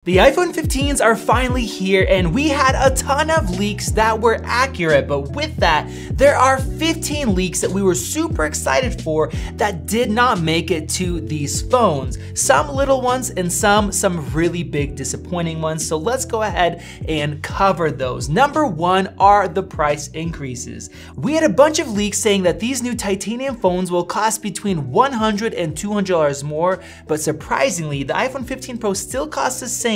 The iPhone 15s are finally here, and we had a ton of leaks that were accurate, but with that, there are 15 leaks that we were super excited for that did not make it to these phones. Some little ones and some really big disappointing ones, so let's go ahead and cover those. Number one are the price increases. We had a bunch of leaks saying that these new titanium phones will cost between $100 and $200 more, but surprisingly, the iPhone 15 Pro still costs the same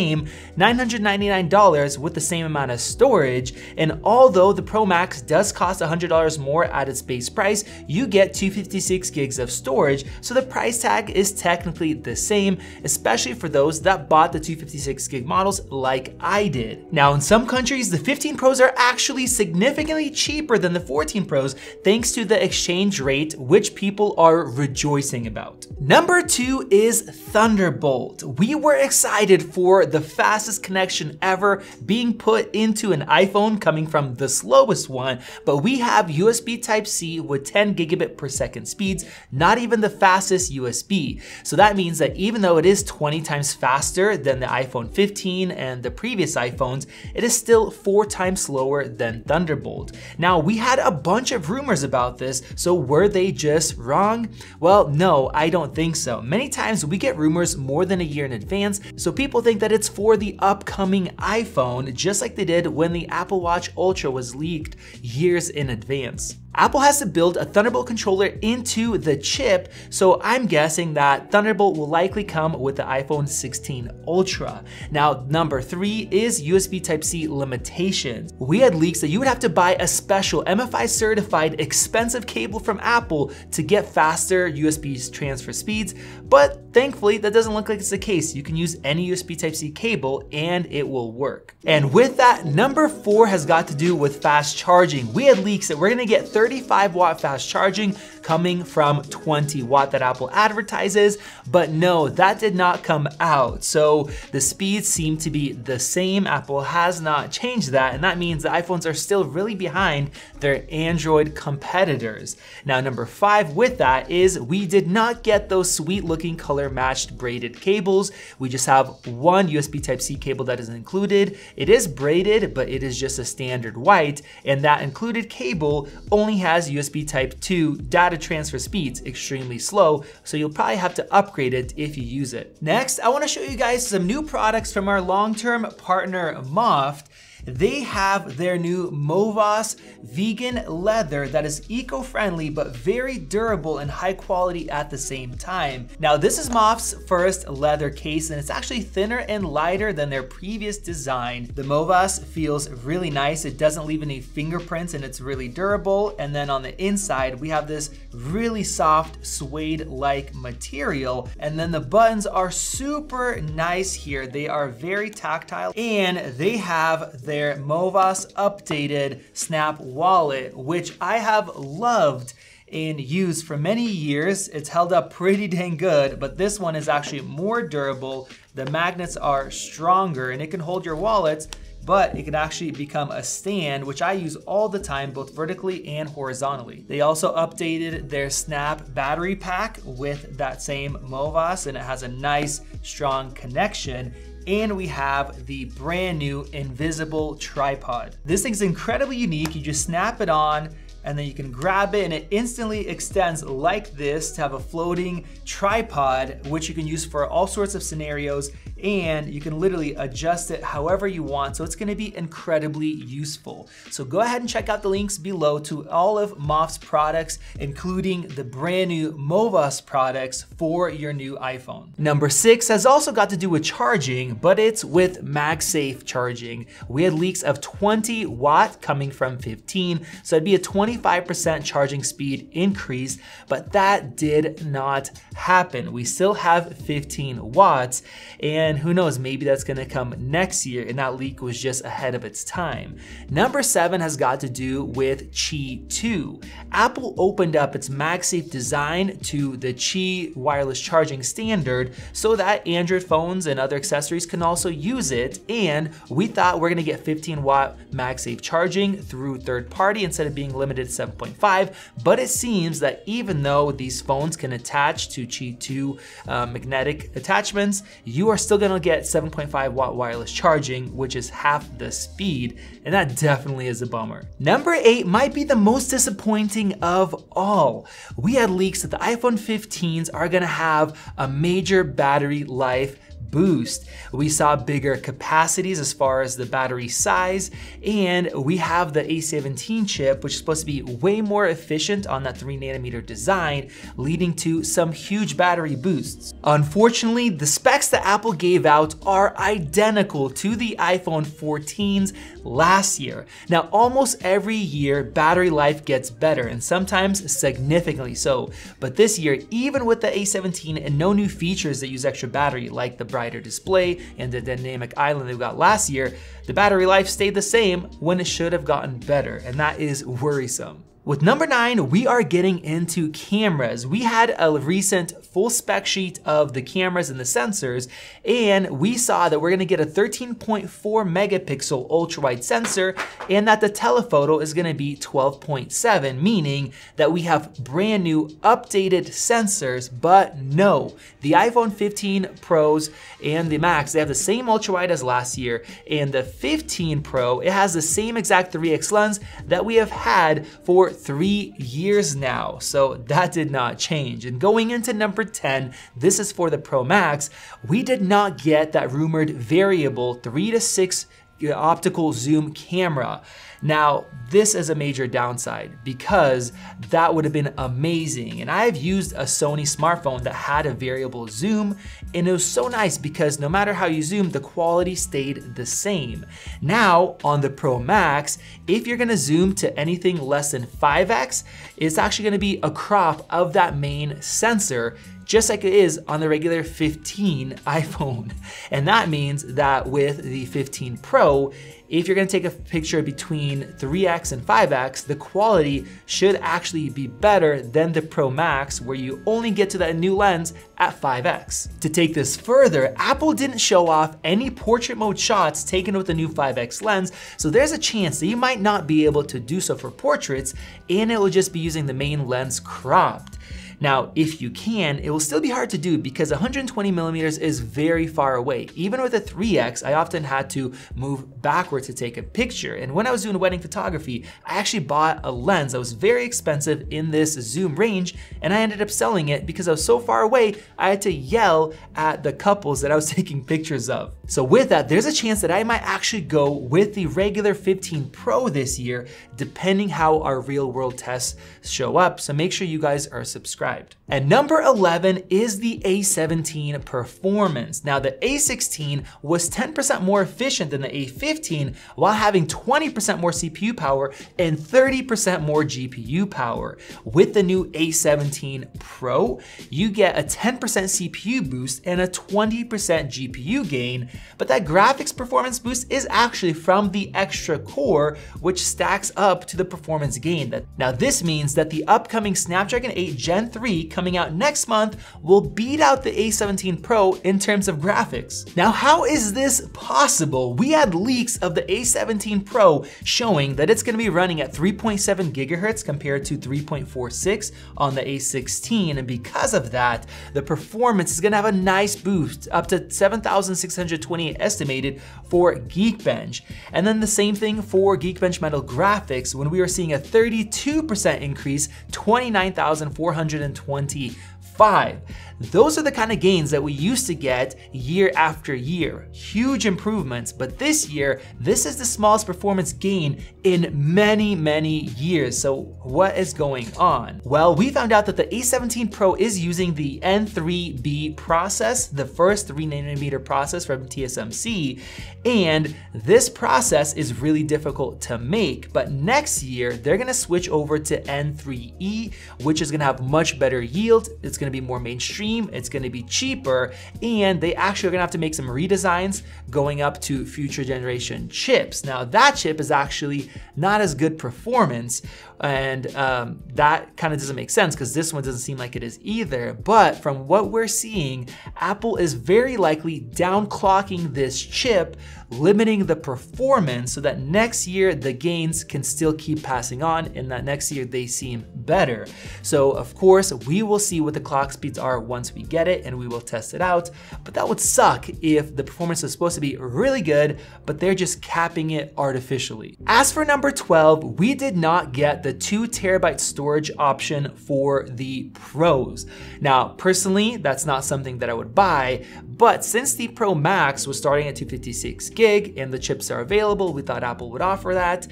$999 with the same amount of storage, and although the Pro Max does cost $100 more at its base price, you get 256 gigs of storage, so the price tag is technically the same, especially for those that bought the 256 gig models like I did. Now in some countries, the 15 Pros are actually significantly cheaper than the 14 Pros thanks to the exchange rate, which people are rejoicing about. Number two is Thunderbolt. We were excited for the fastest connection ever being put into an iPhone, coming from the slowest one, but we have USB Type-C with 10 gigabit per second speeds, not even the fastest USB. So that means that even though it is 20 times faster than the iPhone 15 and the previous iPhones, it is still 4 times slower than Thunderbolt. Now, we had a bunch of rumors about this, so were they just wrong? Well, no, I don't think so. Many times we get rumors more than a year in advance, so people think that it's for the upcoming iPhone, just like they did when the Apple Watch Ultra was leaked years in advance. Apple has to build a Thunderbolt controller into the chip, so I'm guessing that Thunderbolt will likely come with the iPhone 16 Ultra. Now, number three is USB Type-C limitations. We had leaks that you would have to buy a special MFI certified expensive cable from Apple to get faster USB transfer speeds, but thankfully that doesn't look like it's the case. You can use any USB Type-C cable and it will work. And with that, number four has got to do with fast charging. We had leaks that we're gonna get 35 watt fast charging coming from 20 watt that Apple advertises, but no, that did not come out. So the speeds seem to be the same. Apple has not changed that, and that means the iPhones are still really behind their Android competitors. Now, number five with that is we did not get those sweet looking color matched braided cables. We just have one USB Type-C cable that is included. It is braided, but it is just a standard white, and that included cable only has USB Type 2 data transfer speeds, extremely slow, so you'll probably have to upgrade it if you use it. Next, I want to show you guys some new products from our long-term partner Moft. They have their new Movas vegan leather that is eco-friendly but very durable and high quality at the same time. Now, this is Moft's first leather case, and it's actually thinner and lighter than their previous design. The Movas feels really nice. It doesn't leave any fingerprints and it's really durable. And then on the inside, we have this really soft suede-like material. And then the buttons are super nice here. They are very tactile, and they have their Movas updated Snap wallet, which I have loved and used for many years. It's held up pretty dang good, but this one is actually more durable. The magnets are stronger and it can hold your wallets, but it can actually become a stand, which I use all the time, both vertically and horizontally. They also updated their Snap battery pack with that same Movas, and it has a nice, strong connection. And we have the brand new invisible tripod. This thing's incredibly unique. You just snap it on, and then you can grab it and it instantly extends like this to have a floating tripod, which you can use for all sorts of scenarios, and you can literally adjust it however you want. So it's gonna be incredibly useful. So go ahead and check out the links below to all of Moft's products, including the brand new Movas products for your new iPhone. Number six has also got to do with charging, but it's with MagSafe charging. We had leaks of 20 watt coming from 15, so it'd be a 25% charging speed increase, but that did not happen. We still have 15 watts, and who knows, maybe that's gonna come next year, and that leak was just ahead of its time. Number seven has got to do with Qi 2. Apple opened up its MagSafe design to the Qi wireless charging standard so that Android phones and other accessories can also use it, and we thought we're gonna get 15 watt MagSafe charging through third party instead of being limited to 7.5, but it seems that even though these phones can attach to Qi 2 magnetic attachments, you are still still gonna get 7.5 watt wireless charging, which is half the speed, and that definitely is a bummer. Number 8 might be the most disappointing of all. We had leaks that the iPhone 15s are gonna have a major battery life boost. We saw bigger capacities as far as the battery size, and we have the A17 chip, which is supposed to be way more efficient on that 3nm design, leading to some huge battery boosts. Unfortunately, the specs that Apple gave out are identical to the iPhone 14s last year. Now, almost every year, battery life gets better, and sometimes significantly so. But this year, even with the A17 and no new features that use extra battery, like the brighter display and the dynamic island that we got last year, the battery life stayed the same when it should have gotten better, and that is worrisome. With number 9, we are getting into cameras. We had a recent full spec sheet of the cameras and the sensors, and we saw that we're gonna get a 13.4 megapixel ultra-wide sensor, and that the telephoto is gonna be 12.7, meaning that we have brand new updated sensors. But no, the iPhone 15 Pros and the Max, they have the same ultra-wide as last year, and the 15 Pro, it has the same exact 3x lens that we have had for 3 years now, so that did not change. And going into number 10, this is for the Pro Max, we did not get that rumored variable 3 to 6 optical zoom camera. Now, this is a major downside because that would have been amazing. And I've used a Sony smartphone that had a variable zoom, and it was so nice because no matter how you zoom, the quality stayed the same. Now, on the Pro Max, if you're gonna zoom to anything less than 5x, it's actually gonna be a crop of that main sensor, just like it is on the regular 15 iPhone. And that means that with the 15 Pro, if you're gonna take a picture between 3x and 5x, the quality should actually be better than the Pro Max, where you only get to that new lens at 5x. To take this further, Apple didn't show off any portrait mode shots taken with the new 5x lens, so there's a chance that you might not be able to do so for portraits, and it will just be using the main lens cropped. Now, if you can, it will still be hard to do because 120mm is very far away. Even with a 3x, I often had to move backwards to take a picture. And when I was doing wedding photography, I actually bought a lens that was very expensive in this zoom range, and I ended up selling it because I was so far away, I had to yell at the couples that I was taking pictures of. So with that, there's a chance that I might actually go with the regular 15 Pro this year, depending how our real world tests show up. So make sure you guys are subscribed. And number 11 is the A17 performance. Now, the A16 was 10% more efficient than the A15 while having 20% more CPU power and 30% more GPU power. With the new A17 Pro, you get a 10% CPU boost and a 20% GPU gain, but that graphics performance boost is actually from the extra core, which stacks up to the performance gain. Now, this means that the upcoming Snapdragon 8 Gen 3 coming out next month will beat out the A17 Pro in terms of graphics. Now, how is this possible? We had leaks of the A17 Pro showing that it's gonna be running at 3.7 gigahertz compared to 3.46 on the A16, and because of that, the performance is gonna have a nice boost, up to 7,628 estimated for Geekbench. And then the same thing for Geekbench Metal Graphics, when we were seeing a 32% increase, 29,425. Those are the kind of gains that we used to get year after year. Huge improvements, but this year, this is the smallest performance gain in many, many years. So what is going on? Well, we found out that the A17 Pro is using the N3B process, the first 3nm process from TSMC, and this process is really difficult to make, but next year, they're gonna switch over to N3E, which is gonna have much better yield, it's gonna be more mainstream, it's gonna be cheaper, and they actually are gonna have to make some redesigns going up to future generation chips. Now, that chip is actually not as good performance, and that kind of doesn't make sense because this one doesn't seem like it is either. But from what we're seeing, Apple is very likely downclocking this chip, limiting the performance so that next year the gains can still keep passing on, and that next year they seem better. So of course, we will see what the clock clock speeds are once we get it, and we will test it out. But that would suck if the performance is supposed to be really good, but they're just capping it artificially. As for number 12, we did not get the 2 terabyte storage option for the Pros. Now, personally, that's not something that I would buy, but since the Pro Max was starting at 256 gig and the chips are available, we thought Apple would offer that,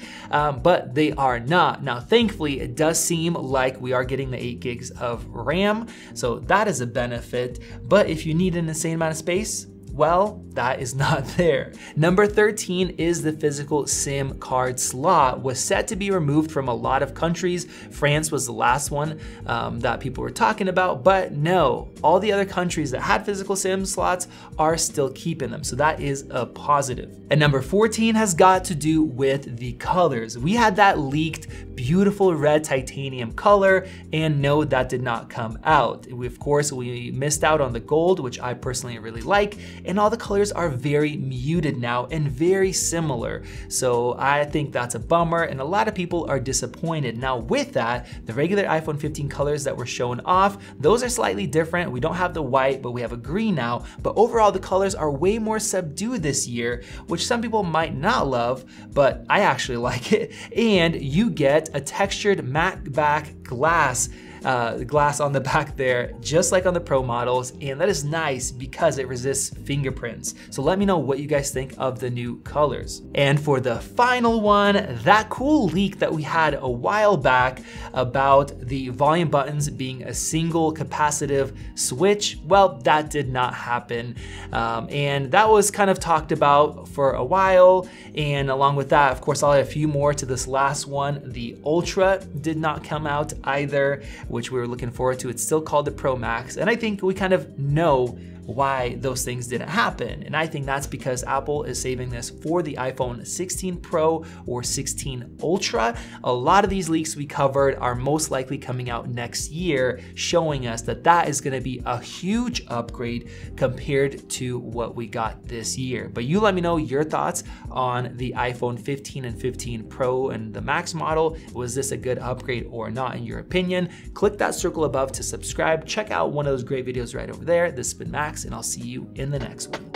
but they are not. Now, thankfully, it does seem like we are getting the 8 gigs of RAM, so that is a benefit. But if you need an insane amount of space, well, that is not there. Number 13 is the physical SIM card slot was set to be removed from a lot of countries. France was the last one that people were talking about, but no, all the other countries that had physical SIM slots are still keeping them. So that is a positive. And number 14 has got to do with the colors. We had that leaked beautiful red titanium color, and no, that did not come out. Of course, we missed out on the gold, which I personally really like, and all the colors are very muted now and very similar. So I think that's a bummer, and a lot of people are disappointed. Now with that, the regular iPhone 15 colors that were shown off, those are slightly different. We don't have the white, but we have a green now. But overall, the colors are way more subdued this year, which some people might not love, but I actually like it. And you get a textured matte back glass on the back there, just like on the Pro models, and that is nice because it resists fingerprints. So let me know what you guys think of the new colors. And for the final one, that cool leak that we had a while back about the volume buttons being a single capacitive switch, well, that did not happen. And that was kind of talked about for a while. And along with that, of course, I'll add a few more to this last one. The Ultra did not come out either, which we were looking forward to. It's still called the Pro Max, and I think we kind of know why those things didn't happen. And I think that's because Apple is saving this for the iPhone 16 Pro or 16 Ultra. A lot of these leaks we covered are most likely coming out next year, showing us that that is gonna be a huge upgrade compared to what we got this year. But you let me know your thoughts on the iPhone 15 and 15 Pro and the Max model. Was this a good upgrade or not in your opinion? Click that circle above to subscribe. Check out one of those great videos right over there. This has been Max, and I'll see you in the next one.